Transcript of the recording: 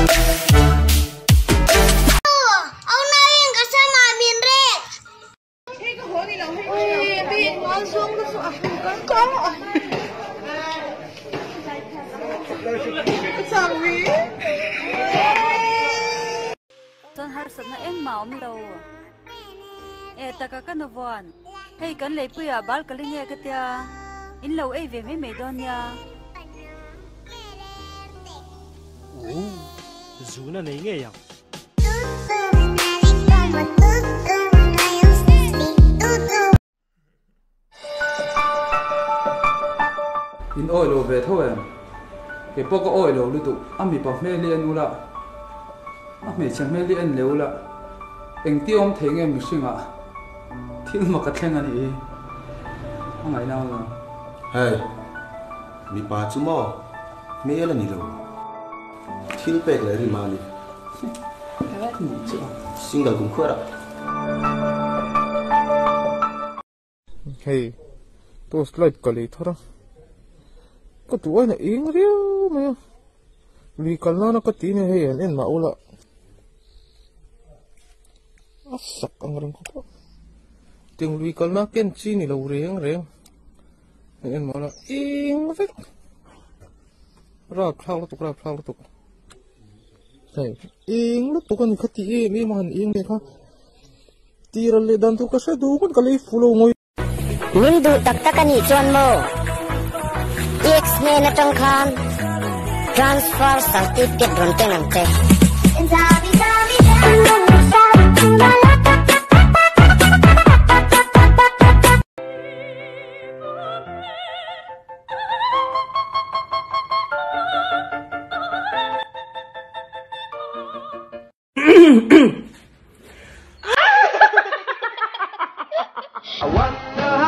Son har sana en mau mi lo e ta ka no von hey kan le pu ya bal ka linge ka tia in lo e ve me don ya Zuna nei nge ya in oil over thôi cái bốc oil lu tu ami pa me lian ula me chang me lian le ula eng ti om theng em singa thil ma ka theng ani angai na na hey mi pa chu mo me la ni lo thil pek le ri ma ni single kum khora hey to slide ka le thora ko tu ai na ing riu me li kal na ka ti ne hey en ma ula asak ang rang ko ting lui kal na ken chi ni lo reng reng en ma la ing vek ra khang tu hey ing lu tu kan khati e mi man ing ne kha tiral le dan tu ka se du kan ka le fulo ngoi Mundu taktakani chuan mo X ne na tang khan transfer certificate ron tenang te I want to